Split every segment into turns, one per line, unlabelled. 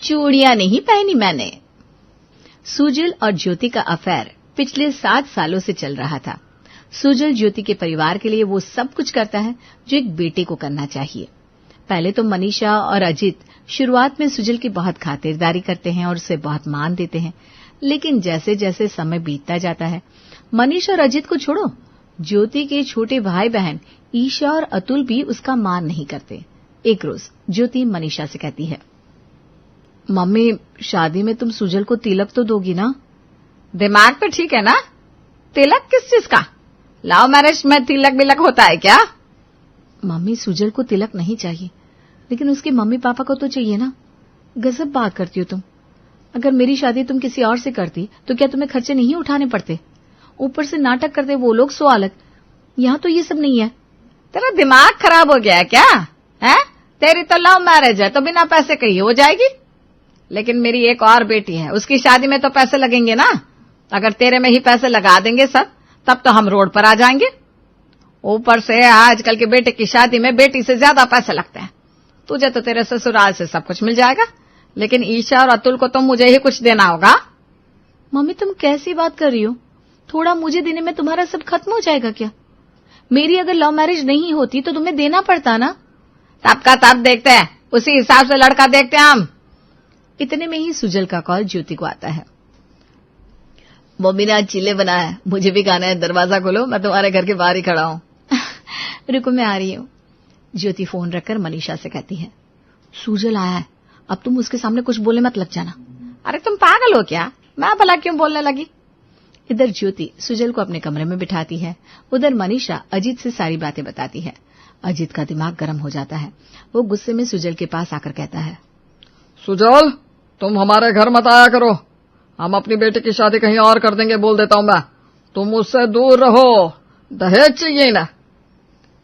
चूड़ियां नहीं पहनी मैंने। सुजल और ज्योति का अफेयर पिछले 7 सालों से चल रहा था। सुजल ज्योति के परिवार के लिए वो सब कुछ करता है जो एक बेटे को करना चाहिए। पहले तो मनीषा और अजित शुरुआत में सुजल की बहुत खातिरदारी करते हैं और उसे बहुत मान देते हैं, लेकिन जैसे जैसे समय बीतता जाता है, मनीषा और अजित को छोड़ो, ज्योति के छोटे भाई बहन ईशा और अतुल भी उसका मान नहीं करते। एक रोज ज्योति मनीषा से कहती है, मम्मी, शादी में तुम सुजल को तिलक तो दोगी ना?
दिमाग तो ठीक है ना? तिलक किस चीज का? लव मैरिज में तिलक बिलक होता है क्या?
मम्मी, सुजल को तिलक नहीं चाहिए, लेकिन उसके मम्मी पापा को तो चाहिए ना। गजब बात करती हो तुम। अगर मेरी शादी तुम किसी और से करती तो क्या तुम्हें खर्चे नहीं उठाने पड़ते? ऊपर से नाटक करते वो लोग सो अलग। यहाँ तो ये सब नहीं है।
तेरा दिमाग खराब हो गया है क्या? है? तेरी तो लव मैरिज है तो बिना पैसे कहीं हो जाएगी, लेकिन मेरी एक और बेटी है, उसकी शादी में तो पैसे लगेंगे ना। अगर तेरे में ही पैसे लगा देंगे सब, तब तो हम रोड पर आ जाएंगे। ऊपर से आजकल के बेटे की शादी में बेटी से ज्यादा पैसे लगते हैं। तुझे तो तेरे ससुराल से सब कुछ मिल जाएगा, लेकिन ईशा और अतुल को तो मुझे ही कुछ देना होगा।
मम्मी, तुम कैसी बात कर रही हो? थोड़ा मुझे देने में तुम्हारा सब खत्म हो जाएगा क्या? मेरी अगर लव मैरिज नहीं होती तो तुम्हें देना पड़ता ना।
तब का तब देखते हैं, उसी हिसाब से लड़का देखते हैं हम।
इतने में ही सुजल का कॉल ज्योति को आता है। मम्मी ने आज चीले बनाया है, मुझे भी खाना है, दरवाजा खोलो, मैं तुम्हारे घर के बाहर ही खड़ा हूं। रुको, मैं आ रही हूं। ज्योति फोन रखकर मनीषा से कहती है, सुजल आया है, अब तुम उसके सामने कुछ बोलने मत लग जाना।
अरे तुम पागल हो क्या? मैं भला क्यों बोलने लगी?
इधर ज्योति सुजल को अपने कमरे में बिठाती है, उधर मनीषा अजित से सारी बातें बताती है। अजित का दिमाग गर्म हो जाता है। वो गुस्से में सुजल के पास आकर कहता है,
सुजल, तुम हमारे घर मत आया करो, हम अपनी बेटी की शादी कहीं और कर देंगे, बोल देता हूं मैं। तुम उससे दूर रहो, दहेज चाहिए ना।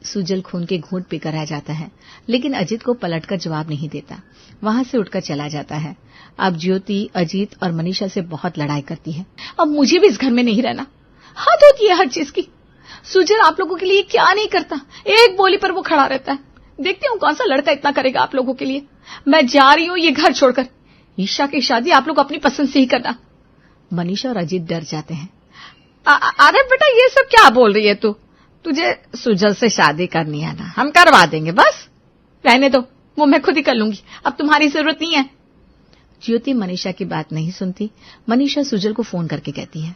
सुजल खून के घूंट पीकर रह जाता है, लेकिन अजित को पलटकर जवाब नहीं देता, वहां से उठकर चला जाता है। अब ज्योति अजित और मनीषा से बहुत लड़ाई करती है। अब मुझे भी इस घर में नहीं रहना, हद होती है हर चीज की। सुजल आप लोगों के लिए क्या नहीं करता, एक बोली पर वो खड़ा रहता है। देखती हूँ कौन सा लड़का इतना करेगा आप लोगों के लिए। मैं जा रही हूँ ये घर छोड़कर। ईशा की शादी आप लोग अपनी पसंद से ही करना। मनीषा और अजित डर जाते हैं।
अरे बेटा, ये सब क्या बोल रही है तू? तुझे सुजल से शादी करनी है ना, हम करवा देंगे, बस
रहने दो, वो मैं खुद ही कर लूंगी, अब तुम्हारी जरूरत नहीं है। ज्योति मनीषा की बात नहीं सुनती। मनीषा सुजल को फोन करके कहती है,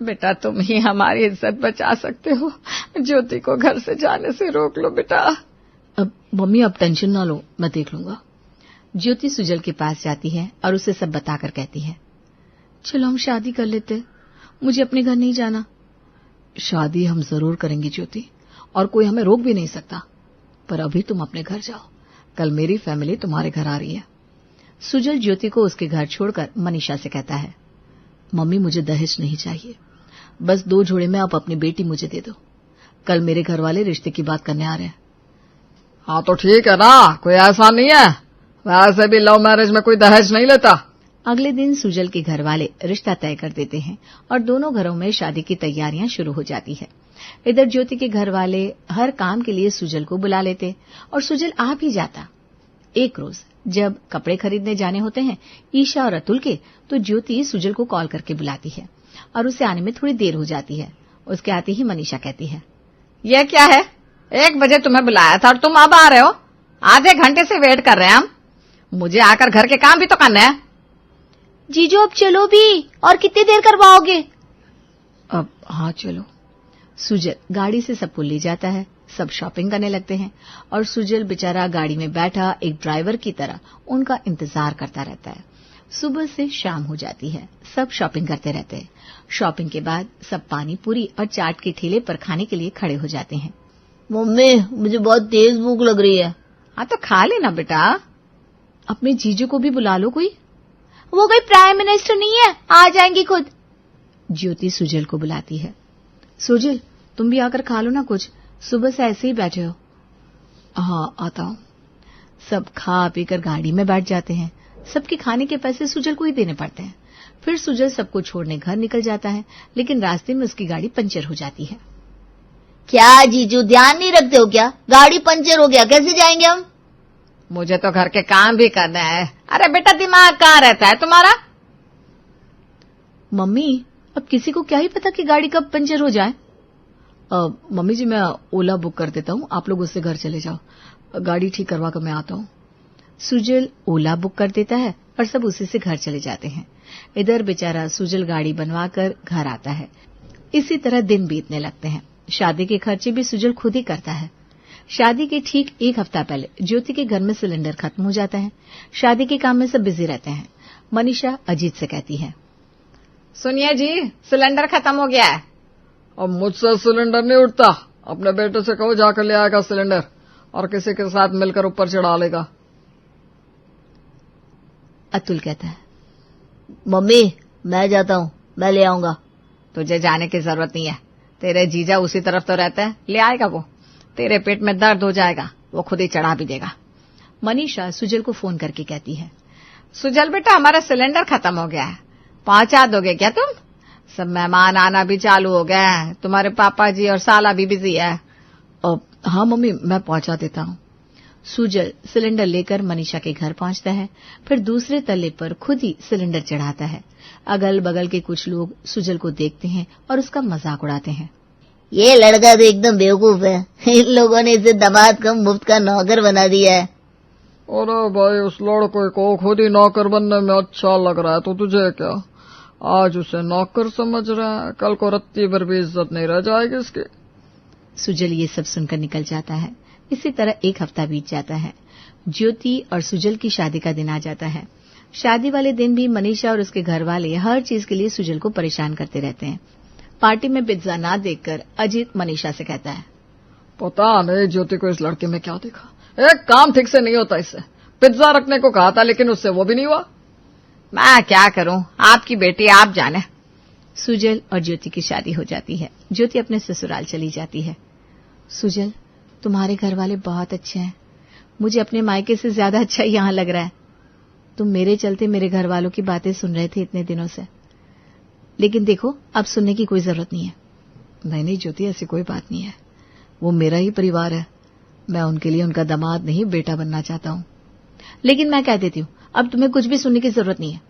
बेटा तुम ही हमारी इज्जत बचा सकते हो, ज्योति को घर से जाने से रोक लो बेटा।
अब मम्मी, अब टेंशन ना लो, मैं देख लूंगा। ज्योति सुजल के पास जाती है और उसे सब बताकर कहती है, चलो हम शादी कर लेते, मुझे अपने घर नहीं जाना। शादी हम जरूर करेंगे ज्योति, और कोई हमें रोक भी नहीं सकता, पर अभी तुम अपने घर जाओ, कल मेरी फैमिली तुम्हारे घर आ रही है। सुजल ज्योति को उसके घर छोड़कर मनीषा से कहता है, मम्मी मुझे दहेज नहीं चाहिए, बस 2 जोड़े में आप अपनी बेटी मुझे दे दो, कल मेरे घर वाले रिश्ते की बात करने आ रहे हैं।
हाँ तो ठीक है ना, कोई ऐसा नहीं है, वैसे भी लव मैरिज में कोई दहेज नहीं लेता।
अगले दिन सुजल के घर वाले रिश्ता तय कर देते हैं और दोनों घरों में शादी की तैयारियां शुरू हो जाती है। इधर ज्योति के घर वाले हर काम के लिए सुजल को बुला लेते और सुजल आ भी जाता। एक रोज जब कपड़े खरीदने जाने होते हैं ईशा और अतुल के, तो ज्योति सुजल को कॉल करके बुलाती है और उसे आने में थोड़ी देर हो जाती है। उसके आते ही मनीषा कहती है,
ये क्या है, 1 बजे तुम्हें बुलाया था और तुम अब आ रहे हो? आधे घंटे से वेट कर रहे हैं हम, मुझे आकर घर के काम भी तो करना है।
जीजू अब चलो भी, और कितनी देर करवाओगे? अब हाँ चलो। सुजल गाड़ी से सबको ले जाता है, सब शॉपिंग करने लगते हैं और सुजल बेचारा गाड़ी में बैठा एक ड्राइवर की तरह उनका इंतजार करता रहता है। सुबह से शाम हो जाती है, सब शॉपिंग करते रहते हैं। शॉपिंग के बाद सब पानी पूरी और चाट के ठेले पर खाने के लिए खड़े हो जाते हैं।
मम्मी मुझे बहुत तेज भूख लग रही है।
हाँ तो खा लेना बेटा।
अपने जीजू को भी बुला लो कोई।
वो कोई प्राइम मिनिस्टर नहीं है, आ जाएंगी खुद।
ज्योति सुजल को बुलाती है, सुजल तुम भी आकर खा लो ना कुछ, सुबह से ऐसे ही बैठे हो। हाँ आता हूं। सब खा पीकर गाड़ी में बैठ जाते हैं। सबके खाने के पैसे सुजल को ही देने पड़ते हैं। फिर सुजल सबको छोड़ने घर निकल जाता है, लेकिन रास्ते में उसकी गाड़ी पंचर हो जाती है।
क्या जीजू ध्यान नहीं रखते हो क्या? गाड़ी पंचर हो गया, कैसे जाएंगे हम?
मुझे तो घर के काम भी करना है, अरे बेटा दिमाग कहाँ रहता है तुम्हारा?
मम्मी अब किसी को क्या ही पता कि गाड़ी कब पंचर हो जाए। मम्मी जी मैं ओला बुक कर देता हूँ, आप लोग उससे घर चले जाओ, गाड़ी ठीक करवा कर मैं आता हूँ। सुजल ओला बुक कर देता है और सब उसी से घर चले जाते हैं। इधर बेचारा सुजल गाड़ी बनवा कर घर आता है। इसी तरह दिन बीतने लगते हैं। शादी के खर्चे भी सुजल खुद ही करता है। शादी के ठीक एक हफ्ता पहले ज्योति के घर में सिलेंडर खत्म हो जाता है। शादी के काम में सब बिजी रहते हैं। मनीषा अजीत से कहती है,
सुनिए जी, सिलेंडर खत्म हो गया है।
अब मुझसे सिलेंडर नहीं उठता, अपने बेटे से कहो जाकर ले आएगा सिलेंडर और किसी के साथ मिलकर ऊपर चढ़ा लेगा।
अतुल कहता है, मम्मी मैं जाता हूँ, मैं ले आऊंगा।
तुझे जाने की जरूरत नहीं है, तेरे जीजा उसी तरफ तो रहता है, ले आएगा वो। तेरे पेट में दर्द हो जाएगा, वो खुद ही चढ़ा भी देगा।
मनीषा सुजल को फोन करके कहती है,
सुजल बेटा हमारा सिलेंडर खत्म हो गया है, पहुंचा दोगे क्या तुम? सब मेहमान आना भी चालू हो गए हैं, तुम्हारे पापा जी और साला भी बिजी है।
हाँ मम्मी मैं पहुंचा देता हूँ। सुजल सिलेंडर लेकर मनीषा के घर पहुंचता है, फिर दूसरे तल्ले पर खुद ही सिलेंडर चढ़ाता है। अगल बगल के कुछ लोग सुजल को देखते हैं और उसका मजाक उड़ाते हैं।
ये लड़का तो एकदम बेवकूफ है, इन लोगों ने इसे दामाद का मुफ्त का नौकर बना दिया है।
अरे भाई उस लड़के को खुद ही नौकर बनने में अच्छा लग रहा है तो तुझे क्या? आज उसे नौकर समझ रहा है, कल को रत्ती भर भी इज्जत नहीं रह जाएगी इसकी।
सुजल ये सब सुनकर निकल जाता है। इसी तरह एक हफ्ता बीत जाता है। ज्योति और सुजल की शादी का दिन आ जाता है। शादी वाले दिन भी मनीषा और उसके घर वाले हर चीज के लिए सुजल को परेशान करते रहते हैं। पार्टी में पिज्जा ना देखकर अजीत मनीषा से कहता है,
पता नहीं ज्योति को इस लड़के में क्या देखा, एक काम ठीक से नहीं होता इससे। पिज्जा रखने को कहा था लेकिन उससे वो भी नहीं हुआ।
मैं क्या करूं, आपकी बेटी आप जाने।
सुजल और ज्योति की शादी हो जाती है। ज्योति अपने ससुराल चली जाती है। सुजल तुम्हारे घर वाले बहुत अच्छे हैं, मुझे अपने मायके से ज्यादा अच्छा यहाँ लग रहा है। तुम मेरे चलते मेरे घर वालों की बातें सुन रहे थे इतने दिनों से, लेकिन देखो अब सुनने की कोई जरूरत नहीं है।
नहीं ज्योति ऐसी कोई बात नहीं है, वो मेरा ही परिवार है, मैं उनके लिए उनका दामाद नहीं बेटा बनना चाहता हूँ।
लेकिन मैं कह देती हूँ अब तुम्हें कुछ भी सुनने की जरूरत नहीं है।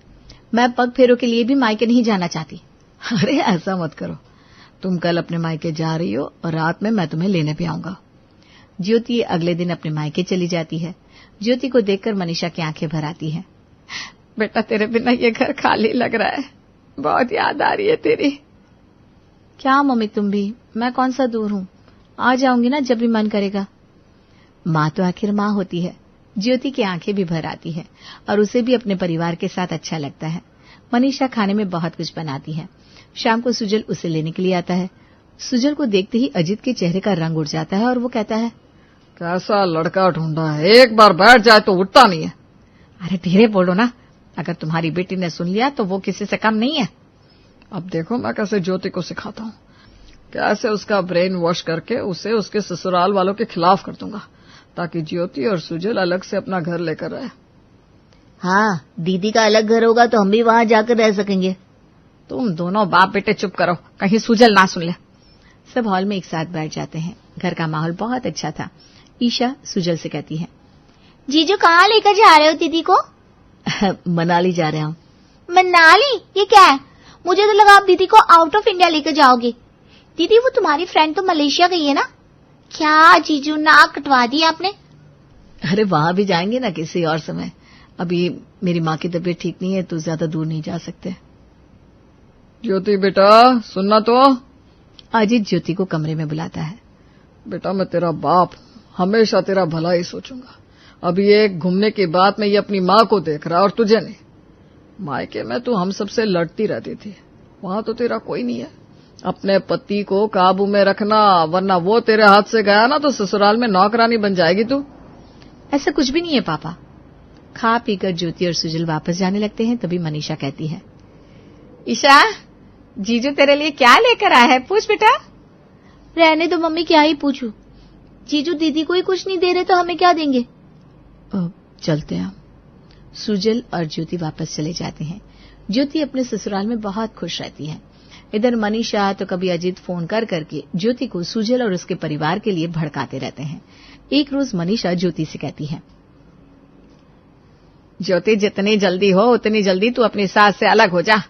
मैं पग फेरों के लिए भी मायके नहीं जाना चाहती।
अरे ऐसा मत करो, तुम कल अपने मायके जा रही हो और रात में मैं तुम्हें लेने भी आऊंगा।
ज्योति अगले दिन अपने मायके चली जाती है। ज्योति को देखकर मनीषा की आंखें भर आती हैं।
बेटा तेरे बिना ये घर खाली लग रहा है, बहुत याद आ रही है तेरी।
क्या मम्मी तुम भी, मैं कौन सा दूर हूँ, आ जाऊंगी ना जब भी मन करेगा। माँ तो आखिर माँ होती है। ज्योति की आंखें भी भर आती है और उसे भी अपने परिवार के साथ अच्छा लगता है। मनीषा खाने में बहुत कुछ बनाती है। शाम को सुजल उसे लेने के लिए आता है। सुजल को देखते ही अजीत के चेहरे का रंग उड़ जाता है और वो कहता है,
कैसा लड़का ढूंढा है, एक बार बैठ जाए तो उठता नहीं है।
अरे धीरे बोलो ना, अगर तुम्हारी बेटी ने सुन लिया तो वो किसी से कम नहीं है।
अब देखो मैं कैसे ज्योति को सिखाता हूँ, कैसे उसका ब्रेन वॉश करके उसे उसके ससुराल वालों के खिलाफ कर दूंगा ताकि ज्योति और सुजल अलग से अपना घर लेकर रहे।
हाँ दीदी का अलग घर होगा तो हम भी वहाँ जाकर रह सकेंगे।
तुम दोनों बाप बेटे चुप करो, कहीं सुजल ना सुन ले।
सब हॉल में एक साथ बैठ जाते हैं। घर का माहौल बहुत अच्छा था। ईशा सुजल से कहती है,
जीजू कहाँ लेकर जा रहे हो दीदी को?
मनाली जा रहा हूँ।
मनाली? ये क्या है? मुझे तो लगा आप दीदी को आउट ऑफ इंडिया लेकर जाओगे। दीदी वो तुम्हारी फ्रेंड तो मलेशिया गई है ना? क्या जीजू नाक कटवा दी आपने?
अरे वहां भी जाएंगे ना किसी और समय, अभी मेरी माँ की तबीयत ठीक नहीं है तो ज्यादा दूर नहीं जा सकते।
ज्योति बेटा सुनना तो।
अजीत ज्योति को कमरे में बुलाता है।
बेटा मैं तेरा बाप हमेशा तेरा भला ही सोचूंगा। अभी ये घूमने की बात में ये अपनी माँ को देख रहा और तुझे नहीं। मायके में तू हम सबसे लड़ती रहती थी, वहां तो तेरा कोई नहीं है। अपने पति को काबू में रखना, वरना वो तेरे हाथ से गया ना तो ससुराल में नौकरानी बन जाएगी तू।
ऐसा कुछ भी नहीं है पापा। खा पीकर ज्योति और सुजल वापस जाने लगते हैं। तभी मनीषा कहती है,
ईशा जीजू तेरे लिए क्या लेकर आया है, पूछ बेटा।
रहने दो मम्मी, क्या ही पूछूं। जीजू दीदी को ही कुछ नहीं दे रहे तो हमें क्या देंगे?
चलते हैं। सुजल और ज्योति वापस चले जाते हैं। ज्योति अपने ससुराल में बहुत खुश रहती है। इधर मनीषा तो कभी अजीत फोन कर करके ज्योति को सुजल और उसके परिवार के लिए भड़काते रहते हैं। एक रोज मनीषा ज्योति से कहती है,
ज्योति, जितनी जल्दी हो उतनी जल्दी तू अपनी सास से अलग हो जा,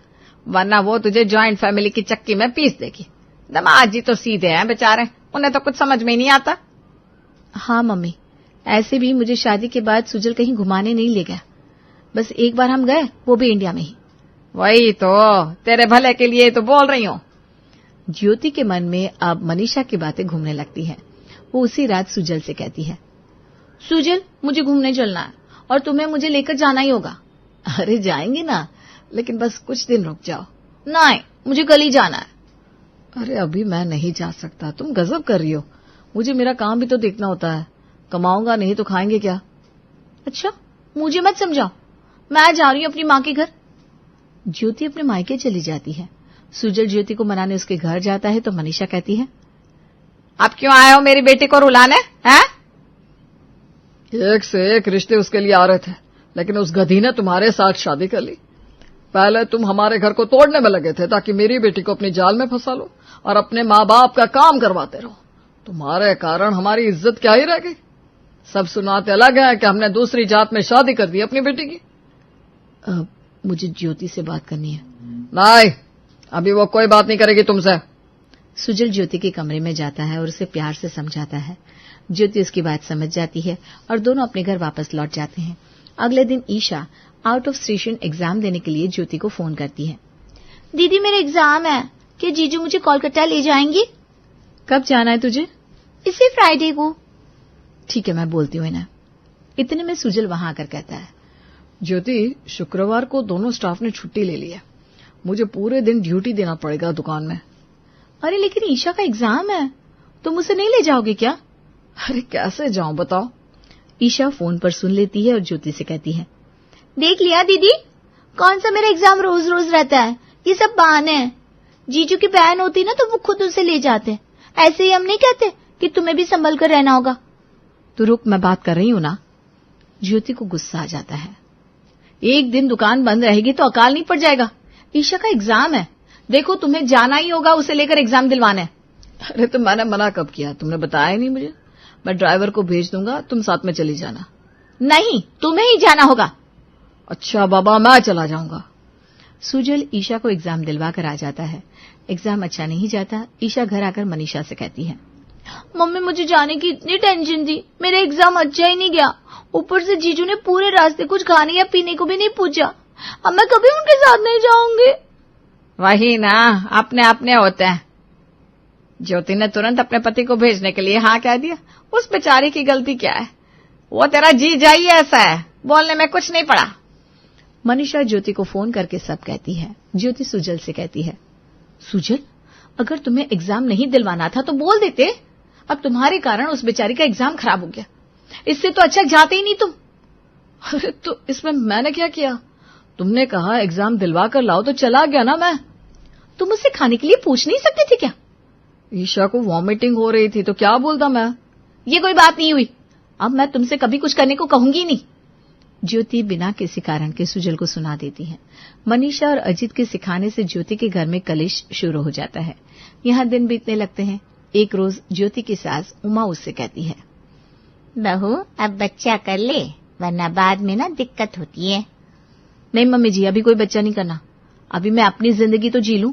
वरना वो तुझे जॉइंट फैमिली की चक्की में पीस देगी। दामाद जी तो सीधे हैं बेचारे, उन्हें तो कुछ समझ में ही नहीं आता।
हाँ मम्मी, ऐसे भी मुझे शादी के बाद सुजल कहीं घुमाने नहीं ले गया। बस एक बार हम गए, वो भी इंडिया में ही।
वही तो, तेरे भले के लिए तो बोल रही हूँ।
ज्योति के मन में अब मनीषा की बातें घूमने लगती हैं। वो उसी रात सुजल से कहती है, सुजल मुझे घूमने चलना है और तुम्हें मुझे लेकर जाना ही होगा। अरे जाएंगे ना, लेकिन बस कुछ दिन रुक जाओ। नहीं, मुझे कल ही जाना है।
अरे अभी मैं नहीं जा सकता, तुम गजब कर रही हो। मुझे मेरा काम भी तो देखना होता है, कमाऊंगा नहीं तो खाएंगे क्या।
अच्छा, मुझे मत समझाओ, मैं जा रही हूँ अपनी माँ के घर। ज्योति अपने मायके चली जाती है। सुजल ज्योति को मनाने उसके घर जाता है तो मनीषा कहती है,
आप क्यों आए हो मेरी बेटी को रुलाने? हैं?
एक से एक रिश्ते उसके लिए आ रहे थे, लेकिन उस गधी ने तुम्हारे साथ शादी कर ली। पहले तुम हमारे घर को तोड़ने में लगे थे ताकि मेरी बेटी को अपनी जाल में फंसा लो और अपने माँ बाप का काम करवाते रहो। तुम्हारे कारण हमारी इज्जत क्या ही रह गई। सब सुनाते अलग है कि हमने दूसरी जात में शादी कर दी अपनी बेटी की।
मुझे ज्योति से बात करनी है।
नहीं, अभी वो कोई बात नहीं करेगी तुमसे।
सुजल ज्योति के कमरे में जाता है और उसे प्यार से समझाता है। ज्योति उसकी बात समझ जाती है और दोनों अपने घर वापस लौट जाते हैं। अगले दिन Isha out of station exam देने के लिए ज्योति को फोन करती है।
दीदी मेरा एग्जाम है, क्या जीजू मुझे कोलकाता ले जाएंगे?
कब जाना है तुझे?
इसी फ्राइडे को।
ठीक है, मैं बोलती हूँ ना। इतने में सुजल वहां आकर कहता है,
ज्योति, शुक्रवार को दोनों स्टाफ ने छुट्टी ले ली है, मुझे पूरे दिन ड्यूटी देना पड़ेगा दुकान में।
अरे लेकिन ईशा का एग्जाम है, तुम उसे नहीं ले जाओगे क्या?
अरे कैसे जाऊं बताओ।
ईशा फोन पर सुन लेती है और ज्योति से कहती है,
देख लिया दीदी, कौन सा मेरा एग्जाम रोज रोज रहता है, ये सब बहाने हैं। जीजू की बहन होती ना तो वो खुद उसे ले जाते, ऐसे ही हम नहीं कहते कि तुम्हें भी संभल कर रहना होगा।
तो रुक, मैं बात कर रही हूं ना। ज्योति को गुस्सा आ जाता है। एक दिन दुकान बंद रहेगी तो अकाल नहीं पड़ जाएगा। ईशा का एग्जाम है, देखो तुम्हें जाना ही होगा उसे लेकर एग्जाम दिलवाने।
अरे तो मैंने मना कब किया, तुमने बताया ही नहीं मुझे। मैं ड्राइवर को भेज दूंगा, तुम साथ में चली जाना।
नहीं, तुम्हें ही जाना होगा।
अच्छा बाबा, मैं चला जाऊंगा।
सुजल ईशा को एग्जाम दिलवा कर आ जाता है। एग्जाम अच्छा नहीं जाता। ईशा घर आकर मनीषा से कहती है,
मम्मी मुझे जाने की इतनी टेंशन थी, मेरा एग्जाम अच्छा ही नहीं गया। ऊपर से जीजू ने पूरे रास्ते कुछ खाने या पीने को भी नहीं पूछा। अब मैं कभी उनके साथ नहीं जाऊंगी।
वही ना, अपने अपने होते हैं। ज्योति ने तुरंत अपने पति को भेजने के लिए हाँ कह दिया। उस बेचारी की गलती क्या है? वो तेरा जी जाइए ऐसा है, बोलने में कुछ नहीं पड़ा।
मनीषा ज्योति को फोन करके सब कहती है। ज्योति सुजल से कहती है, सुजल, अगर तुम्हें एग्जाम नहीं दिलवाना था तो बोल देते। अब तुम्हारे कारण उस बेचारी का एग्जाम खराब हो गया, इससे तो अच्छा जाते ही नहीं तुम।
अरे तो इसमें मैंने क्या किया? तुमने कहा एग्जाम दिलवा कर लाओ तो चला गया ना मैं।
तुम उससे खाने के लिए पूछ नहीं सकते थे क्या?
ईशा को वॉमिटिंग हो रही थी तो क्या बोलता मैं।
ये कोई बात नहीं हुई, अब मैं तुमसे कभी कुछ करने को कहूंगी नहीं। ज्योति बिना किसी कारण के सुजल को सुना देती है। मनीषा और अजित के सिखाने से ज्योति के घर में कलेश शुरू हो जाता है। यहाँ दिन बीतने लगते हैं। एक रोज ज्योति की सास उमा उससे कहती है,
बहू अब बच्चा कर ले, वरना बाद में ना दिक्कत होती है।
नहीं मम्मी जी, अभी कोई बच्चा नहीं करना, अभी मैं अपनी जिंदगी तो जी लूं।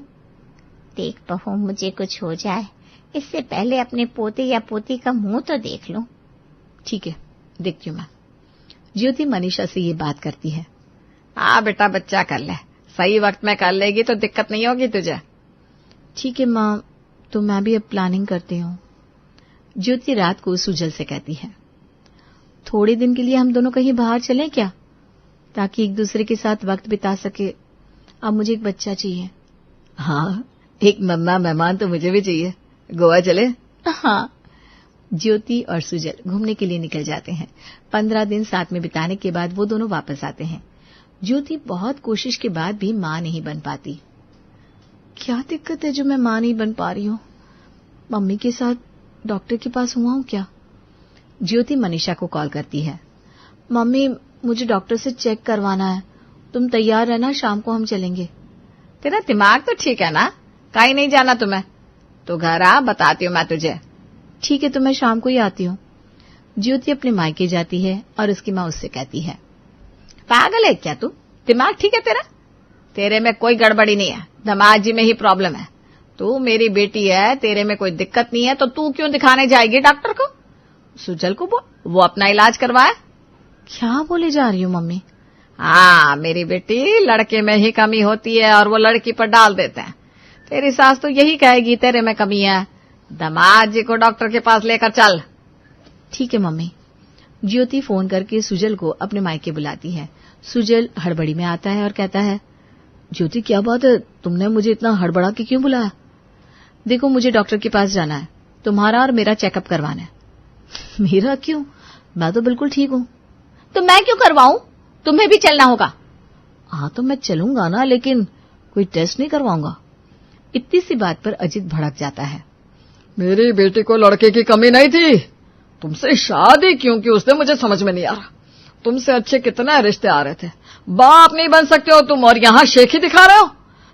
देख बहू, मुझे कुछ हो जाए इससे पहले अपने पोते या पोती का मुंह तो देख लो।
ठीक है, देखती हूँ मैं। ज्योति मनीषा से ये बात करती है।
हाँ बेटा, बच्चा कर ले, सही वक्त में कर लेगी तो दिक्कत नहीं होगी तुझे।
ठीक है माँ, तो मैं भी अब प्लानिंग करती हूँ। ज्योति रात को सुजल से कहती है, थोड़े दिन के लिए हम दोनों कहीं बाहर चलें क्या, ताकि एक दूसरे के साथ वक्त बिता सके। अब मुझे एक बच्चा चाहिए।
हाँ, एक मम्मा मेहमान तो मुझे भी चाहिए। गोवा चले?
हाँ। ज्योति और सुजल घूमने के लिए निकल जाते हैं। 15 दिन साथ में बिताने के बाद वो दोनों वापस आते हैं। ज्योति बहुत कोशिश के बाद भी माँ नहीं बन पाती। क्या दिक्कत है जो मैं माँ नहीं बन पा रही हूँ? मम्मी के साथ डॉक्टर के पास हुआ हूँ क्या? ज्योति मनीषा को कॉल करती है। मम्मी, मुझे डॉक्टर से चेक करवाना है, तुम तैयार रहना, शाम को हम चलेंगे।
तेरा दिमाग तो ठीक है ना, कहीं नहीं जाना तुम्हें। तो घर आ, बताती हूँ मैं तुझे।
ठीक है, तो मैं शाम को ही आती हूँ। ज्योति अपने मायके जाती है और उसकी माँ उससे कहती है,
पागल है क्या तू? दिमाग ठीक है तेरा? तेरे में कोई गड़बड़ी नहीं है, दमाजी में ही प्रॉब्लम है। तू मेरी बेटी है, तेरे में कोई दिक्कत नहीं है, तो तू क्यों दिखाने जाएगी डॉक्टर को? सुजल को बोल, वो अपना इलाज करवाए।
क्या बोले जा रही हूँ मम्मी?
हाँ मेरी बेटी, लड़के में ही कमी होती है और वो लड़की पर डाल देते हैं। तेरी सास तो यही कहेगी तेरे में कमी है। दमाजी को डॉक्टर के पास लेकर चल।
ठीक है मम्मी। ज्योति फोन करके सुजल को अपने मायके बुलाती है। सुजल हड़बड़ी में आता है और कहता है, ज्योति क्या बात है, तुमने मुझे इतना हड़बड़ा के क्यों बुलाया? देखो मुझे डॉक्टर के पास जाना है, तुम्हारा और मेरा चेकअप करवाना है। मेरा क्यों? मैं तो बिल्कुल ठीक हूँ।
तो मैं क्यों करवाऊं? तुम्हें भी चलना होगा।
हाँ तो मैं चलूंगा ना, लेकिन कोई टेस्ट नहीं करवाऊंगा। इतनी सी बात पर अजित भड़क जाता है।
मेरी बेटी को लड़के की कमी नहीं थी, तुमसे शादी क्यों की उसने मुझे समझ में नहीं आ रहा। तुमसे अच्छे कितने रिश्ते आ रहे थे, बाप नहीं बन सकते हो तुम, और यहाँ शेखी दिखा रहे हो।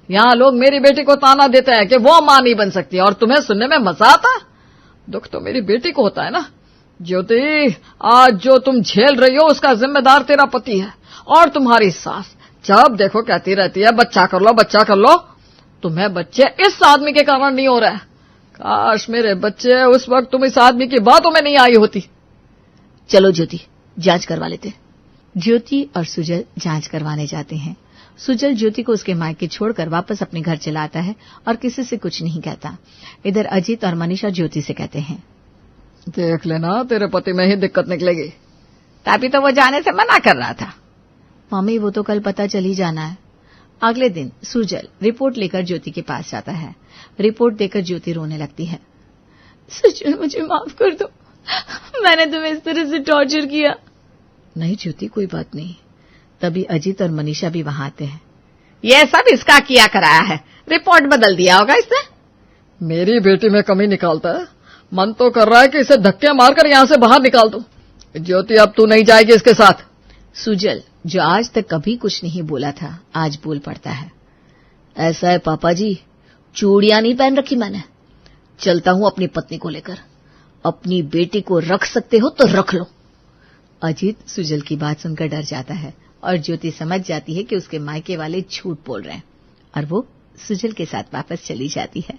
यहाँ लोग मेरी बेटी को ताना देते हैं कि वो मां नहीं बन सकती, और तुम्हें सुनने में मजा आता। दुख तो मेरी बेटी को होता है ना। ज्योति, आज जो तुम झेल रही हो उसका जिम्मेदार तेरा पति है और तुम्हारी सास। जब देखो कहती रहती है बच्चा कर लो, बच्चा कर लो। तुम्हें बच्चे इस आदमी के कारण नहीं हो रहे। काश मेरे बच्चे उस वक्त तुम इस आदमी की बातों में नहीं आई होती।
चलो ज्योति, जांच करवा लेते। ज्योति और सुजल जांच करवाने जाते हैं। सुजल ज्योति को उसके मायके छोड़कर वापस अपने घर चला आता है और किसी से कुछ नहीं कहता। इधर अजित और मनीषा ज्योति से कहते हैं,
देख लेना तेरे पति में ही दिक्कत निकलेगी।
तभी तो वो जाने से मना कर रहा था।
मम्मी वो तो कल पता चल ही जाना है। अगले दिन सुजल रिपोर्ट लेकर ज्योति के पास जाता है। रिपोर्ट देकर ज्योति रोने लगती है।
सुजल मुझे माफ कर दो, मैंने तुम्हें इस तरह से टॉर्चर किया।
नहीं ज्योति कोई बात नहीं। तभी अजित और मनीषा भी वहां आते हैं।
ये सब इसका किया कराया है, रिपोर्ट बदल दिया होगा इसने।
मेरी बेटी में कमी निकालता है, मन तो कर रहा है कि इसे धक्के मारकर यहां से बाहर निकाल दूं। ज्योति अब तू नहीं जाएगी इसके साथ।
सुजल जो आज तक कभी कुछ नहीं बोला था, आज बोल पड़ता है।
ऐसा है पापा जी, चूड़ियां नहीं पहन रखी मैंने, चलता हूं अपनी पत्नी को लेकर। अपनी बेटी को रख सकते हो तो रख लो।
अजित सुजल की बात सुनकर डर जाता है और ज्योति समझ जाती है कि उसके मायके वाले झूठ बोल रहे हैं और वो सुजल के साथ वापस चली जाती है।